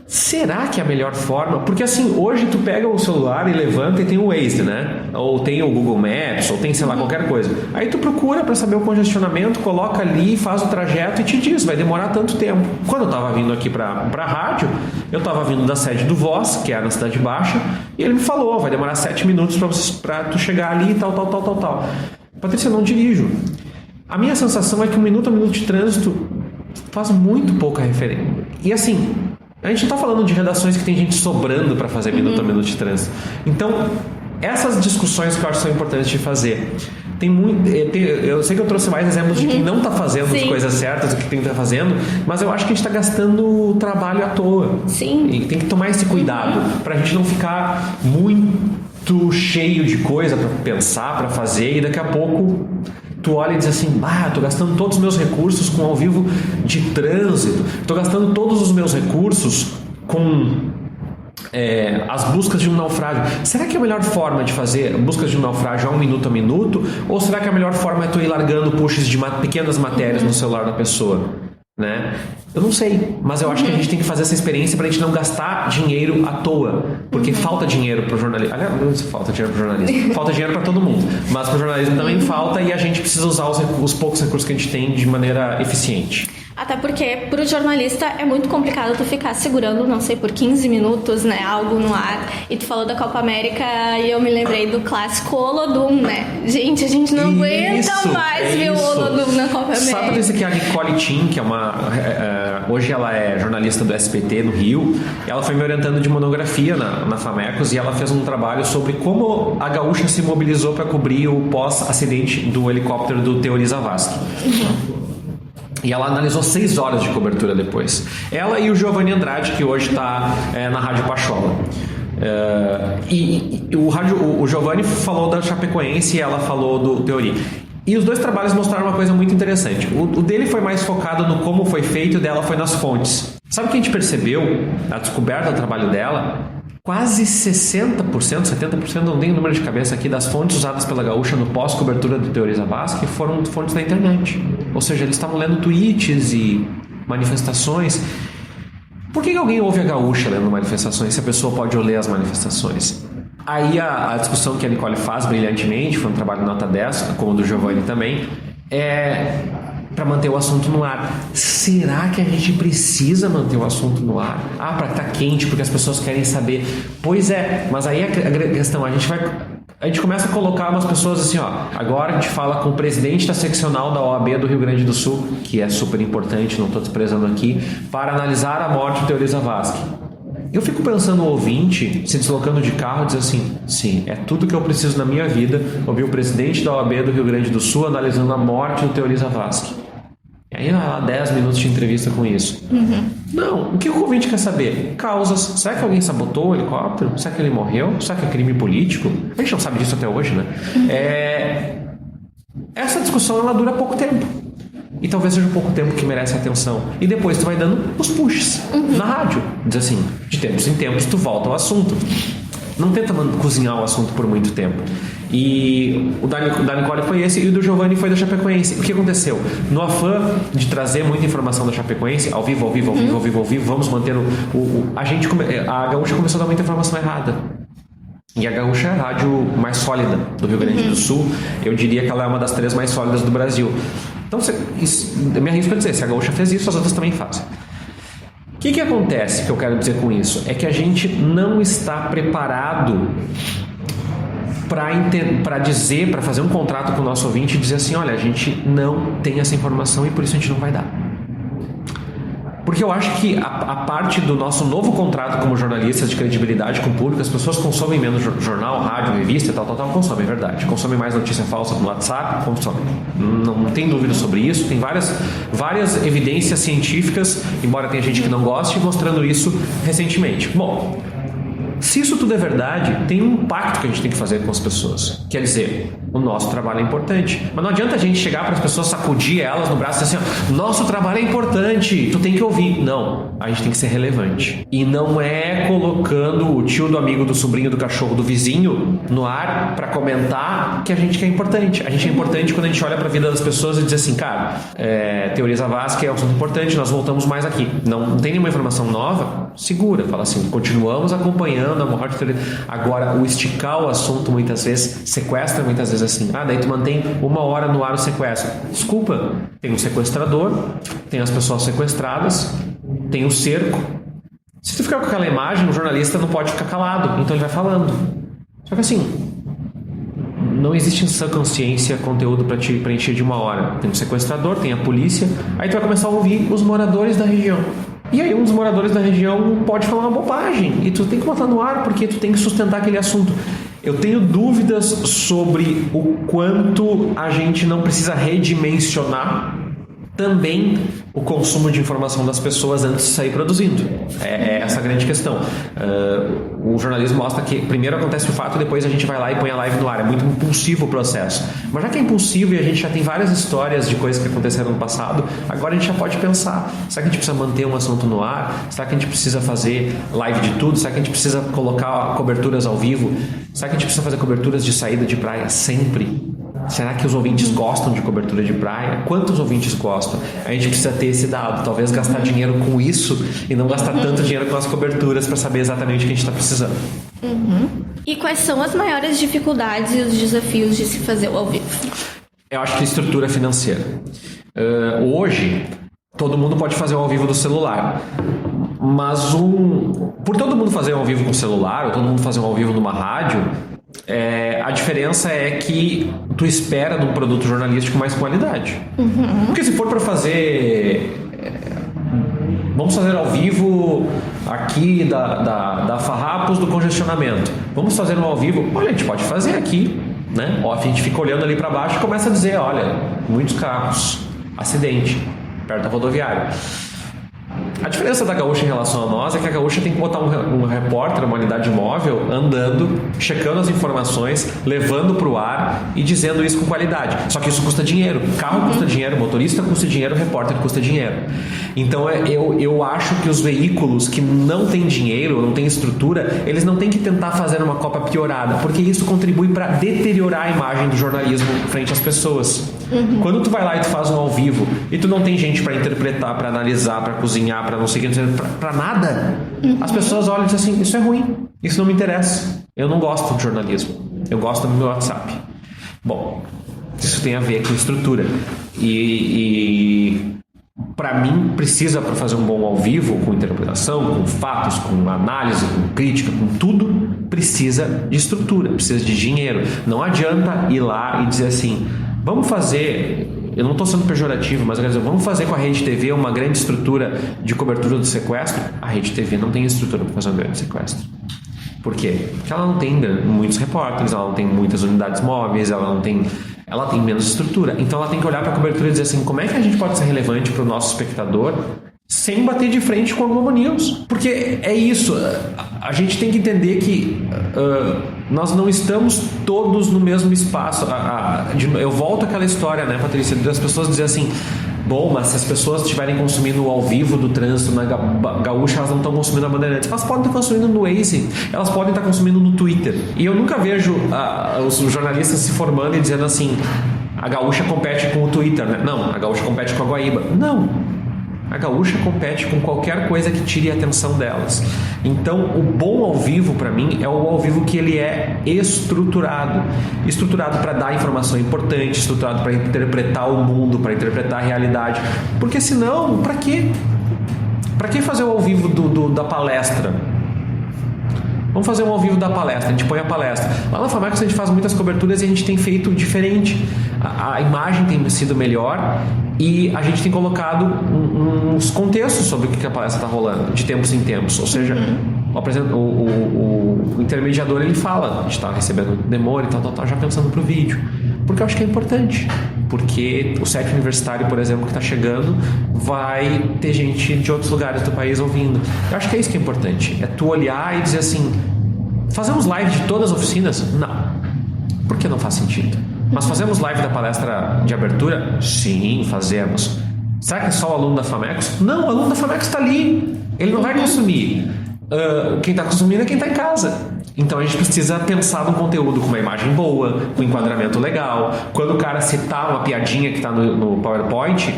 Será que é a melhor forma? Porque assim, hoje tu pega o celular e levanta e tem o Waze, né? Ou tem o Google Maps, ou tem, sei lá, qualquer coisa. Aí tu procura para saber o congestionamento, coloca ali, faz o trajeto e te diz, vai demorar tanto tempo. Quando eu tava vindo aqui pra rádio, eu tava vindo da sede do Voz, que é na Cidade Baixa, e ele me falou, vai demorar 7 minutos pra tu chegar ali e tal. Patrícia, eu não dirijo. A minha sensação é que 1 minuto a minuto de trânsito faz muito pouca referência. E assim... A gente não está falando de redações que tem gente sobrando para fazer minuto a minuto de trânsito. Então, essas discussões que eu acho que são importantes de fazer. Eu sei que eu trouxe mais exemplos de quem não está fazendo as coisas certas do que quem está fazendo, mas eu acho que a gente está gastando trabalho à toa. Sim. E tem que tomar esse cuidado para a gente não ficar muito cheio de coisa para pensar, para fazer, e daqui a pouco... Tu olha e diz assim, tô gastando todos os meus recursos com ao vivo de trânsito, tô gastando todos os meus recursos com as buscas de um naufrágio. Será que a melhor forma de fazer buscas de um naufrágio é 1 minuto a minuto? Ou será que a melhor forma é tu ir largando pushes de pequenas matérias no celular da pessoa? Né? Eu não sei, mas eu acho que a gente tem que fazer essa experiência pra gente não gastar dinheiro à toa, porque falta dinheiro pro jornalismo. Aliás, não falta dinheiro pro jornalismo, falta dinheiro pra todo mundo, mas pro jornalismo também falta, e a gente precisa usar os poucos recursos que a gente tem de maneira eficiente. Até porque pro jornalista é muito complicado tu ficar segurando, não sei, por 15 minutos, né, algo no ar. E tu falou da Copa América e eu me lembrei do clássico Olodum, né? Gente, a gente não aguenta mais ver o Olodum na Copa América. Sabe desse que é a Nicole Tim, que é hoje ela é jornalista do SBT no Rio, e ela foi me orientando de monografia na Famecos, e ela fez um trabalho sobre como a gaúcha se mobilizou para cobrir o pós-acidente do helicóptero do Teori Zavascki. E ela analisou 6 horas de cobertura depois. Ela e o Giovanni Andrade, que hoje está na Rádio Pachola. O Giovanni falou da Chapecoense e ela falou do Teori. E os dois trabalhos mostraram uma coisa muito interessante. O dele foi mais focado no como foi feito, o dela foi nas fontes. Sabe o que a gente percebeu na descoberta do trabalho dela? Quase 60%, 70%, não tenho o número de cabeça aqui, das fontes usadas pela gaúcha no pós-cobertura do Teori Zavascki foram fontes da internet. Ou seja, eles estavam lendo tweets e manifestações. Por que alguém ouve a Gaúcha lendo manifestações se a pessoa pode ler as manifestações? Aí a discussão que a Nicole faz brilhantemente, foi um trabalho nota 10, como o do Giovanni também, é para manter o assunto no ar. Será que a gente precisa manter o assunto no ar? Para estar quente, porque as pessoas querem saber. Pois é, mas aí a questão, a gente começa a colocar umas pessoas assim, agora a gente fala com o presidente da seccional da OAB do Rio Grande do Sul, que é super importante, não estou desprezando aqui, para analisar a morte do Teori Zavascki. Eu fico pensando o ouvinte se deslocando de carro e diz assim, sim, é tudo que eu preciso na minha vida, ouvir o presidente da OAB do Rio Grande do Sul analisando a morte do Teori Zavascki. E aí vai lá 10 minutos de entrevista com isso. Não, o que o ouvinte quer saber? Causas. Será que alguém sabotou o helicóptero? Será que ele morreu? Será que é crime político? A gente não sabe disso até hoje, né? Essa discussão ela dura pouco tempo. E talvez seja um pouco tempo que merece atenção. E depois tu vai dando os pushes na rádio. Diz assim, de tempos em tempos tu volta ao assunto. Não tenta cozinhar o assunto por muito tempo. E o da Nicole foi esse, e o do Giovanni foi da Chapecoense. O que aconteceu? No afã de trazer muita informação da Chapecoense, ao vivo, vamos manter a Gaúcha começou a dar muita informação errada. E a Gaúcha é a rádio mais sólida do Rio Grande do Sul. Eu diria que ela é uma das 3 mais sólidas do Brasil. Então, eu me arrisco a dizer, se a Gaúcha fez isso, as outras também fazem. O que acontece, que eu quero dizer com isso? É que a gente não está preparado para fazer um contrato com o nosso ouvinte e dizer assim, olha, a gente não tem essa informação e por isso a gente não vai dar. Porque eu acho que a parte do nosso novo contrato como jornalistas de credibilidade com o público, as pessoas consomem menos jornal, rádio, revista e tal, consomem, é verdade. Consomem mais notícia falsa no WhatsApp, consomem. Não tem dúvida sobre isso. Tem várias evidências científicas, embora tenha gente que não goste, mostrando isso recentemente. Bom, se isso tudo é verdade, tem um pacto que a gente tem que fazer com as pessoas. Quer dizer, o nosso trabalho é importante. Mas não adianta a gente chegar para as pessoas, sacudir elas no braço e dizer assim, nosso trabalho é importante, tu tem que ouvir. Não, a gente tem que ser relevante. E não é colocando o tio do amigo, do sobrinho, do cachorro, do vizinho no ar para comentar que a gente é importante. A gente é importante quando a gente olha para a vida das pessoas e diz assim, cara, Teori Zavascki é um assunto importante, nós voltamos mais aqui. Não tem nenhuma informação nova? Segura, fala assim, continuamos acompanhando a morte. Agora, o esticar o assunto muitas vezes, sequestra muitas vezes assim, daí tu mantém 1 hora no ar o sequestro. Desculpa, tem um sequestrador, tem as pessoas sequestradas, tem o cerco. Se tu ficar com aquela imagem, o jornalista não pode ficar calado, então ele vai falando. Só que assim, não existe em sã consciência conteúdo para te preencher de 1 hora. Tem o sequestrador, tem a polícia, aí tu vai começar a ouvir os moradores da região. E aí um dos moradores da região pode falar uma bobagem e tu tem que botar no ar porque tu tem que sustentar aquele assunto. Eu tenho dúvidas sobre o quanto a gente não precisa redimensionar também o consumo de informação das pessoas antes de sair produzindo. É essa a grande questão. O jornalismo mostra que primeiro acontece o fato, depois a gente vai lá e põe a live no ar. É muito impulsivo o processo. Mas já que é impulsivo e a gente já tem várias histórias de coisas que aconteceram no passado, agora a gente já pode pensar, será que a gente precisa manter um assunto no ar? Será que a gente precisa fazer live de tudo? Será que a gente precisa colocar coberturas ao vivo? Será que a gente precisa fazer coberturas de saída de praia sempre? Será que os ouvintes gostam de cobertura de praia? Quantos ouvintes gostam? A gente precisa ter esse dado. Talvez gastar dinheiro com isso e não gastar tanto dinheiro com as coberturas para saber exatamente o que a gente está precisando. E quais são as maiores dificuldades e os desafios de se fazer o ao vivo? Eu acho que estrutura financeira. Hoje, todo mundo pode fazer o ao vivo do celular. Mas por todo mundo fazer um ao vivo com o celular, ou todo mundo fazer um ao vivo numa rádio, a diferença é que tu espera de um produto jornalístico mais qualidade. Porque se for para fazer... Vamos fazer ao vivo aqui da Farrapos do congestionamento. Vamos fazer um ao vivo. Olha, a gente pode fazer aqui, né? A gente fica olhando ali para baixo e começa a dizer, olha, muitos carros, acidente, perto da rodoviária. A diferença da Gaúcha em relação a nós é que a Gaúcha tem que botar um repórter, uma unidade móvel, andando, checando as informações, levando para o ar e dizendo isso com qualidade. Só que isso custa dinheiro. Carro custa dinheiro, motorista custa dinheiro, repórter custa dinheiro. Então eu acho que os veículos que não têm dinheiro, não têm estrutura, eles não têm que tentar fazer uma cópia piorada, porque isso contribui para deteriorar a imagem do jornalismo frente às pessoas. Quando tu vai lá e tu faz um ao vivo e tu não tem gente para interpretar, para analisar, para cozinhar, para não sei o que, para nada, as pessoas olham e dizem assim, isso é ruim, isso não me interessa, eu não gosto de jornalismo, eu gosto do meu WhatsApp. Bom, isso tem a ver com estrutura e para mim, para fazer um bom ao vivo, com interpretação, com fatos, com análise, com crítica, com tudo, precisa de estrutura, precisa de dinheiro. Não adianta ir lá e dizer assim, vamos fazer, eu não estou sendo pejorativo, mas eu quero dizer, vamos fazer com a Rede TV uma grande estrutura de cobertura do sequestro. A Rede TV não tem estrutura para fazer um grande sequestro. Por quê? Porque ela não tem muitos repórteres, ela não tem muitas unidades móveis, ela tem menos estrutura. Então ela tem que olhar para a cobertura e dizer assim, como é que a gente pode ser relevante para o nosso espectador sem bater de frente com a Globo News? Porque é isso, a gente tem que entender que nós não estamos todos no mesmo espaço. Eu volto àquela história, né, Patrícia, das pessoas dizer assim, bom, mas se as pessoas estiverem consumindo ao vivo do trânsito na Gaúcha, elas não estão consumindo a Bandeirantes. Elas podem estar consumindo no Waze, elas podem estar consumindo no Twitter. E eu nunca vejo os jornalistas se formando e dizendo assim, a Gaúcha compete com o Twitter, né? Não, a Gaúcha compete com a Guaíba. Não. A Gaúcha compete com qualquer coisa que tire a atenção delas. Então, o bom ao vivo, para mim, é o ao vivo que ele é estruturado. Estruturado para dar informação importante, estruturado para interpretar o mundo, para interpretar a realidade. Porque senão, para quê? Para que fazer o ao vivo da palestra? Vamos fazer um ao vivo da palestra, a gente põe a palestra. Lá na Famecos a gente faz muitas coberturas e a gente tem feito diferente. A imagem tem sido melhor e a gente tem colocado uns contextos sobre o que a palestra está rolando, de tempos em tempos. Ou seja, o intermediador ele fala, a gente está recebendo demora e tal, já pensando para o vídeo. Porque eu acho que é importante. Porque o set universitário, por exemplo, que está chegando, vai ter gente de outros lugares do país ouvindo. Eu acho que é isso que é importante. É tu olhar e dizer assim, fazemos live de todas as oficinas? Não. Por que não faz sentido? Mas fazemos live da palestra de abertura? Sim, fazemos. Será que é só o aluno da Famecos? Não, o aluno da Famecos está ali. Ele não vai consumir. Quem está consumindo é quem está em casa. Então a gente precisa pensar num conteúdo com uma imagem boa, com um enquadramento legal. Quando o cara citar uma piadinha que está no PowerPoint,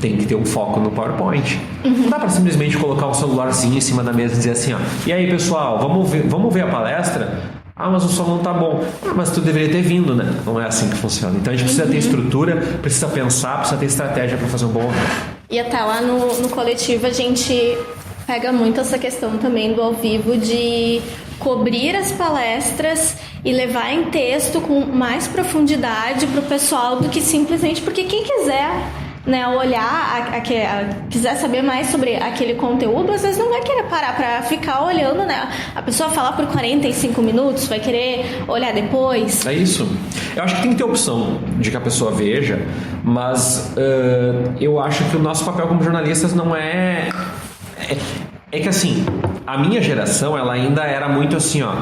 tem que ter um foco no PowerPoint. Não dá para simplesmente colocar um celularzinho em cima da mesa e dizer assim, ó, e aí pessoal, vamos ver a palestra? Ah, mas o som não tá bom. Ah, mas tu deveria ter vindo, né? Não é assim que funciona. Então a gente precisa ter estrutura, precisa pensar, precisa ter estratégia para fazer um bom evento. E até lá no coletivo a gente pega muito essa questão também do ao vivo de cobrir as palestras e levar em texto com mais profundidade para o pessoal do que simplesmente porque quem quiser, né, olhar, quiser saber mais sobre aquele conteúdo, às vezes não vai querer parar para ficar olhando, né? A pessoa falar por 45 minutos, vai querer olhar depois. É isso. Eu acho que tem que ter opção de que a pessoa veja, mas eu acho que o nosso papel como jornalistas não é que assim, a minha geração, ela ainda era muito assim, ó,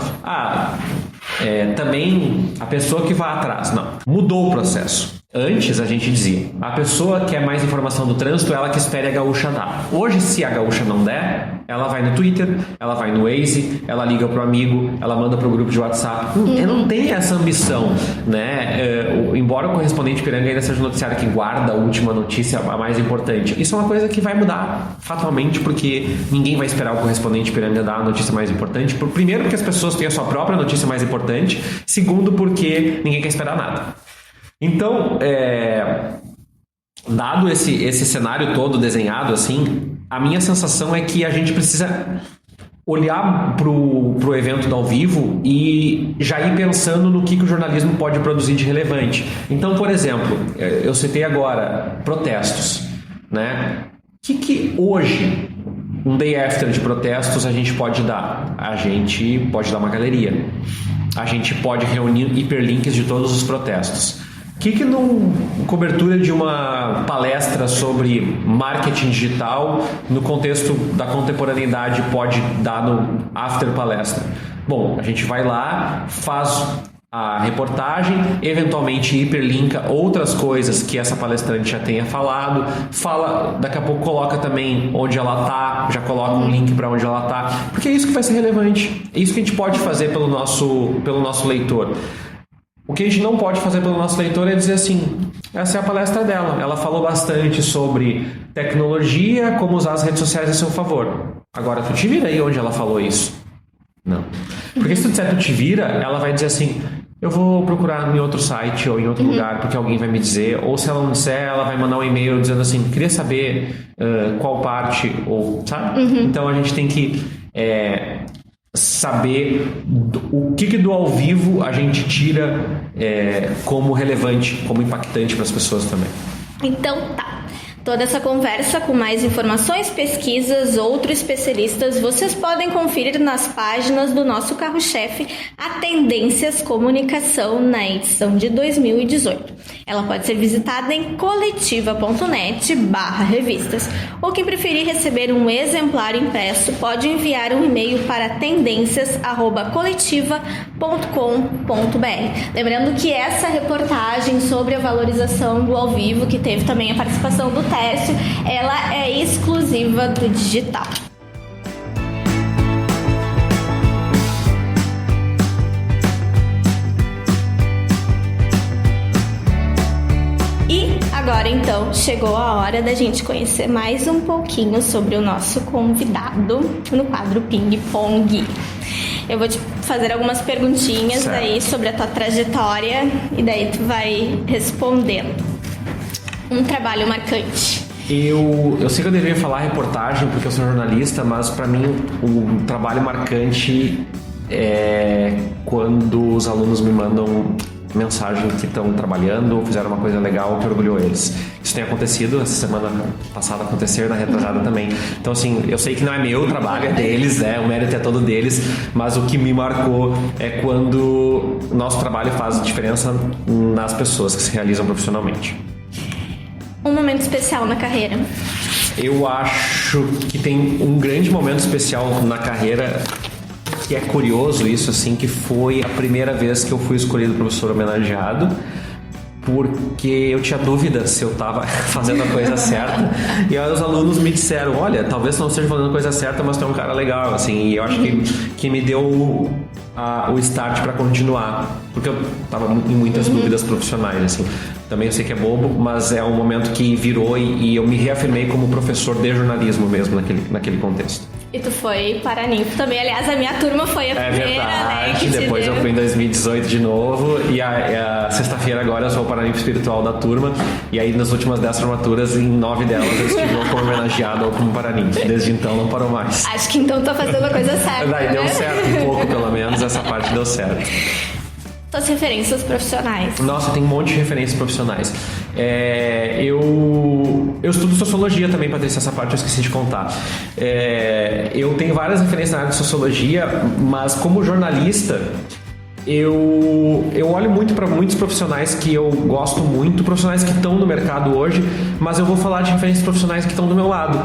também a pessoa que vai atrás. Não, mudou o processo. Antes a gente dizia, a pessoa que quer mais informação do trânsito, ela que espere a Gaúcha dar. Hoje, se a Gaúcha não der, ela vai no Twitter, ela vai no Waze, ela liga pro amigo, ela manda pro grupo de WhatsApp. Eu não tenho essa ambição, né? Embora o correspondente Piranga ainda seja o noticiário que guarda a última notícia, a mais importante. Isso é uma coisa que vai mudar fatalmente, porque ninguém vai esperar o correspondente Piranga dar a notícia mais importante. Primeiro, porque as pessoas têm a sua própria notícia mais importante. Segundo, porque ninguém quer esperar nada. Então, dado esse cenário todo desenhado assim, a minha sensação é que a gente precisa olhar pro evento do ao vivo e já ir pensando no que o jornalismo pode produzir de relevante. Então, por exemplo, eu citei agora protestos, né? O que hoje, um day after de protestos, a gente pode dar? A gente pode dar uma galeria. A gente pode reunir hiperlinks de todos os protestos. O que cobertura de uma palestra sobre marketing digital no contexto da contemporaneidade pode dar no after palestra? Bom, a gente vai lá, faz a reportagem, eventualmente hiperlinka outras coisas que essa palestrante já tenha falado, daqui a pouco coloca também onde ela está, já coloca um link para onde ela está, porque é isso que vai ser relevante, é isso que a gente pode fazer pelo nosso leitor. O que a gente não pode fazer pelo nosso leitor é dizer assim, essa é a palestra dela, ela falou bastante sobre tecnologia, como usar as redes sociais a seu favor. Agora, tu te vira aí onde ela falou isso? Não. Porque se tu disser tu te vira, ela vai dizer assim, eu vou procurar em outro site ou em outro lugar porque alguém vai me dizer, ou se ela não disser, ela vai mandar um e-mail dizendo assim, queria saber qual parte, ou sabe? Então a gente tem que saber o que do ao vivo a gente tira como relevante, como impactante para as pessoas também. Então tá. Toda essa conversa com mais informações, pesquisas, outros especialistas, vocês podem conferir nas páginas do nosso carro-chefe, a Tendências Comunicação, na edição de 2018. Ela pode ser visitada em coletiva.net/revistas. Ou quem preferir receber um exemplar impresso, pode enviar um e-mail para tendências@coletiva.com.br. Lembrando que essa reportagem sobre a valorização do ao vivo, que teve também a participação do Tércio, ela é exclusiva do digital. E agora então chegou a hora da gente conhecer mais um pouquinho sobre o nosso convidado no quadro Ping Pong. Eu vou te fazer algumas perguntinhas certo. Aí sobre a tua trajetória e daí tu vai respondendo. Um trabalho marcante. Eu sei que eu deveria falar reportagem porque eu sou jornalista, mas para mim o trabalho marcante é quando os alunos me mandam mensagem que estão trabalhando ou fizeram uma coisa legal que orgulhou eles. Isso tem acontecido, essa semana passada aconteceu, na retrasada também. Então assim, eu sei que não é meu trabalho, é deles, o mérito é todo deles, mas o que me marcou é quando o nosso trabalho faz diferença nas pessoas que se realizam profissionalmente. Um momento especial na carreira. Eu acho que tem um grande momento especial na carreira que é curioso isso, assim, que foi a primeira vez que eu fui escolhido professor homenageado, porque eu tinha dúvida se eu estava fazendo a coisa certa, e aí os alunos me disseram, olha, talvez não esteja fazendo a coisa certa, mas tu é um cara legal, assim, e eu acho que me deu o start para continuar, porque eu estava em muitas dúvidas profissionais, assim. Também eu sei que é bobo, mas é um momento que virou e eu me reafirmei como professor de jornalismo mesmo naquele contexto. E tu foi paraninfo também. Aliás, a minha turma foi a primeira, verdade. Né? Que Depois eu fui em 2018 de novo. E a sexta-feira agora eu sou o paraninfo espiritual da turma. E aí nas últimas 10 formaturas, em 9 delas eu estive como homenageado ou como paraninfo. Desde então não parou mais. Acho que então tá fazendo a coisa certa. Daí deu né? certo, um pouco pelo menos, essa parte deu certo. Tuas referências profissionais. Nossa, tem um monte de referências profissionais. Eu estudo sociologia também, Patrícia, essa parte eu esqueci de contar. Eu tenho várias referências na área de sociologia, mas como jornalista, eu olho muito para muitos profissionais que eu gosto muito, profissionais que estão no mercado hoje, mas eu vou falar de referências profissionais que estão do meu lado.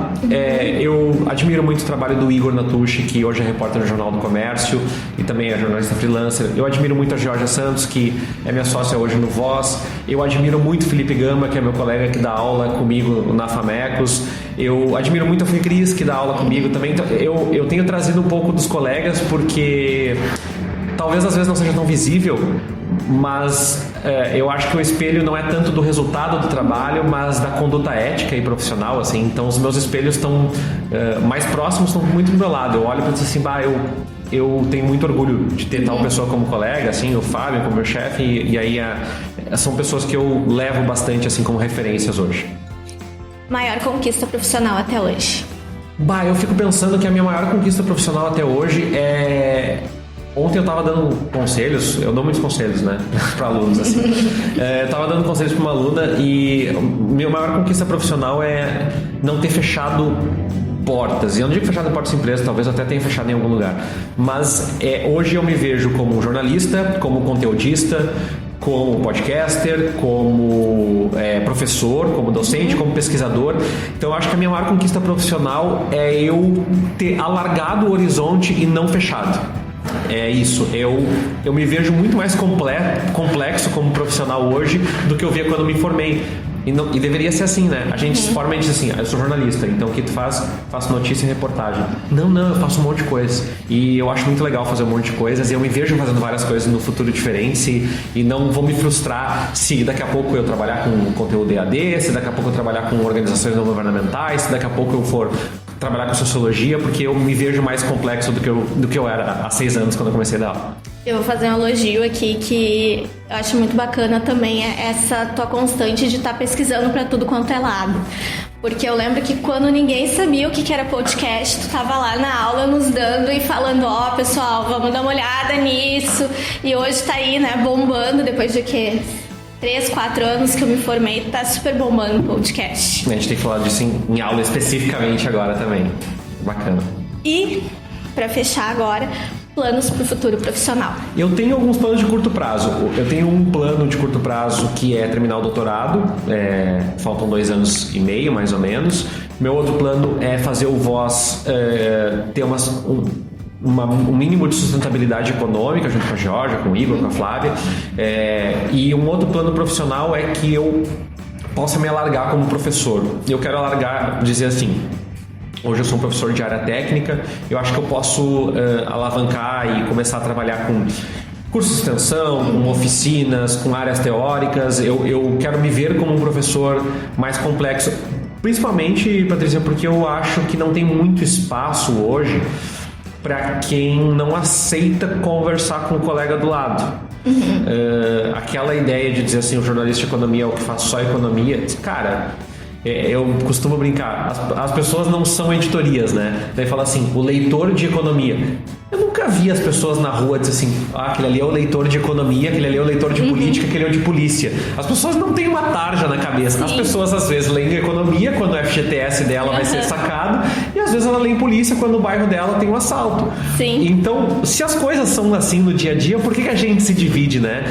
Eu admiro muito o trabalho do Igor Natucci, que hoje é repórter do Jornal do Comércio e também é jornalista freelancer. Eu admiro muito a Georgia Santos, que é minha sócia hoje no Voz. Eu admiro muito o Felipe Gama, que é meu colega que dá aula comigo na Famecos. Eu admiro muito a Fê Cris, que dá aula comigo também. Então, eu tenho trazido um pouco dos colegas porque talvez às vezes não seja tão visível, mas eu acho que o espelho não é tanto do resultado do trabalho, mas da conduta ética e profissional, assim. Então os meus espelhos estão mais próximos, estão muito do meu lado. Eu olho para dizer assim, eu tenho muito orgulho de ter tal pessoa como colega, assim, o Fábio como meu chefe, e aí são pessoas que eu levo bastante assim como referências hoje. Maior conquista profissional até hoje? Eu fico pensando que a minha maior conquista profissional até hoje é... Ontem eu estava dando conselhos, eu dou muitos conselhos, né, para alunos, assim. Eu estava dando conselhos para uma aluna e minha maior conquista profissional é não ter fechado portas. E eu não digo fechado portas em empresa, talvez eu até tenha fechado em algum lugar. Mas hoje eu me vejo como jornalista, como conteudista, como podcaster, como professor, como docente, como pesquisador. Então eu acho que a minha maior conquista profissional é eu ter alargado o horizonte e não fechado. É isso, eu me vejo muito mais complexo como profissional hoje do que eu via quando me formei. E deveria ser assim, né? A gente se forma e diz assim, eu sou jornalista, então o que tu faz? Faço notícia e reportagem. Não, eu faço um monte de coisas. E eu acho muito legal fazer um monte de coisas, e eu me vejo fazendo várias coisas no futuro diferentes, e não vou me frustrar se daqui a pouco eu trabalhar com conteúdo EAD, se daqui a pouco eu trabalhar com organizações não governamentais, se daqui a pouco eu for trabalhar com sociologia, porque eu me vejo mais complexo do que eu era há 6 anos quando eu comecei a dar aula. Eu vou fazer um elogio aqui que eu acho muito bacana também, essa tua constante de estar pesquisando para tudo quanto é lado. Porque eu lembro que quando ninguém sabia o que era podcast, tu tava lá na aula nos dando e falando, pessoal, vamos dar uma olhada nisso. E hoje tá aí, né, bombando, depois de 3, 4 anos que eu me formei, tá super bombando o podcast. A gente tem que falar disso em aula especificamente agora também. Bacana. E, pra fechar agora, planos pro futuro profissional. Eu tenho alguns planos de curto prazo. Eu tenho um plano de curto prazo que é terminar o doutorado. Faltam 2 anos e meio, mais ou menos. Meu outro plano é fazer o Voz ter um mínimo de sustentabilidade econômica junto com a Georgia, com o Igor, com a Flávia. E um outro plano profissional é que eu possa me alargar como professor. Eu quero dizer assim, hoje eu sou um professor de área técnica, eu acho que eu posso alavancar e começar a trabalhar com cursos de extensão, com oficinas, com áreas teóricas. Eu quero me ver como um professor mais complexo, principalmente, Patrícia, porque eu acho que não tem muito espaço hoje para quem não aceita conversar com o colega do lado. Aquela ideia de dizer assim, o jornalista de economia é o que faz só economia, cara, eu costumo brincar, as pessoas não são editorias, né? Daí fala assim, o leitor de economia. Eu nunca vi as pessoas na rua dizer assim, aquele ali é o leitor de economia, aquele ali é o leitor de política, aquele é o de polícia. As pessoas não têm uma tarja na cabeça. Sim. As pessoas às vezes leem economia quando o FGTS dela vai ser sacado, e às vezes ela lê polícia quando o bairro dela tem um assalto. Sim. Então, se as coisas são assim no dia a dia, por que a gente se divide, né?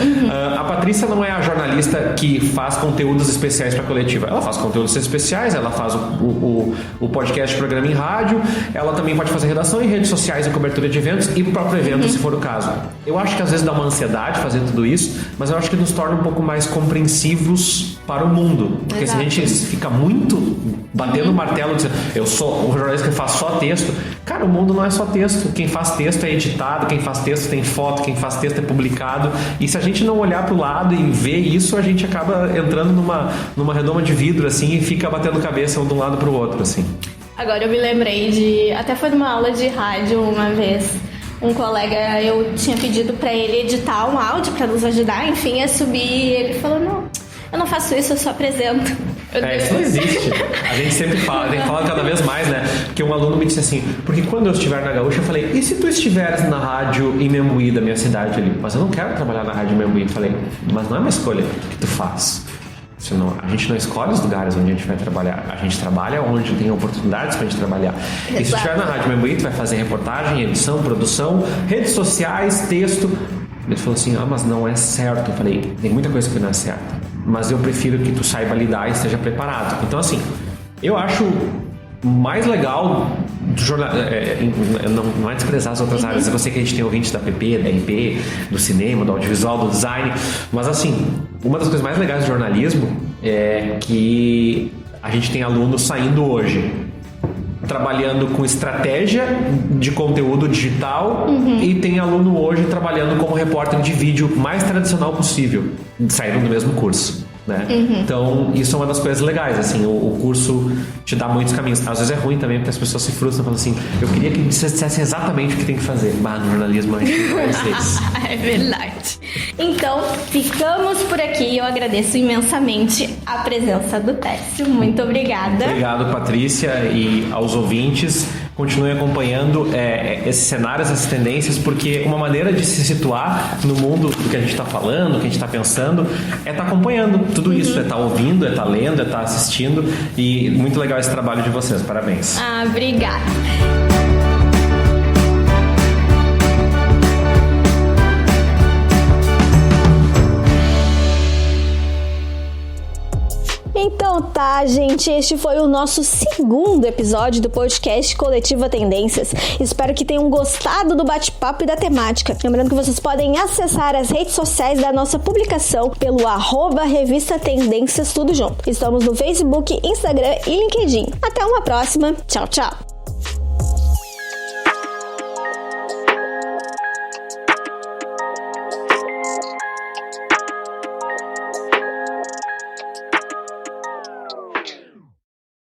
A Patrícia não é a jornalista que faz conteúdos especiais para a coletiva. Ela faz conteúdos especiais, ela faz o podcast, programa em rádio, ela também pode fazer redação em redes sociais e cobertura de eventos e o próprio evento, se for o caso. Eu acho que às vezes dá uma ansiedade fazer tudo isso, mas eu acho que nos torna um pouco mais compreensivos para o mundo. Porque se a gente fica muito batendo o martelo dizendo, eu sou um jornalista que faz só texto, cara, o mundo não é só texto. Quem faz texto é editado, quem faz texto tem foto, quem faz texto é publicado. E se a gente não olhar para o lado e ver isso, a gente acaba entrando numa redoma de vidro assim e fica batendo cabeça um de um lado para o outro, assim. Agora eu me lembrei até foi numa aula de rádio uma vez, um colega, eu tinha pedido pra ele editar um áudio pra nos ajudar, enfim, a subir, e ele falou, não, eu não faço isso, eu só apresento. Isso não existe. A gente sempre fala, tem que falar cada vez mais, né? Porque um aluno me disse assim, porque quando eu estiver na Gaúcha, eu falei, e se tu estiveres na rádio em Membuí, da minha cidade ali? Mas eu não quero trabalhar na rádio em Membuí. Eu falei, mas não é uma escolha que tu faz. A gente não escolhe os lugares onde a gente vai trabalhar. A gente trabalha onde tem oportunidades para a gente trabalhar. Exato. E se estiver na Rádio Membuí, tu vai fazer reportagem, edição, produção, redes sociais, texto. Ele falou assim, mas não é certo. Eu falei, tem muita coisa que não é certa, mas eu prefiro que tu saiba lidar e esteja preparado. Então assim, eu acho mais legal do jornal, não é desprezar as outras áreas. Eu sei que a gente tem ouvintes da PP, da IP, do cinema, do audiovisual, do design, mas assim, uma das coisas mais legais do jornalismo é que a gente tem alunos saindo hoje trabalhando com estratégia de conteúdo digital e tem aluno hoje trabalhando como repórter de vídeo mais tradicional possível, saíram do mesmo curso, né? Então isso é uma das coisas legais, assim, o curso te dá muitos caminhos. Às vezes é ruim também porque as pessoas se frustram falando assim, eu queria que vocês dissessem exatamente o que tem que fazer. No jornalismo a gente não faz isso. É verdade. Então ficamos por aqui. Eu agradeço imensamente a presença do Tércio. Muito obrigada. Obrigado, Patrícia, e aos ouvintes, continuem acompanhando esses cenários, essas tendências, porque uma maneira de se situar no mundo do que a gente está falando, do que a gente está pensando, é estar acompanhando tudo isso, é estar ouvindo, é estar lendo, é estar assistindo, e muito legal esse trabalho de vocês, parabéns. Obrigada. Então tá, tá, gente? Este foi o nosso segundo episódio do podcast Coletiva Tendências. Espero que tenham gostado do bate-papo e da temática. Lembrando que vocês podem acessar as redes sociais da nossa publicação pelo @Revista Tendências, tudo junto. Estamos no Facebook, Instagram e LinkedIn. Até uma próxima. Tchau, tchau!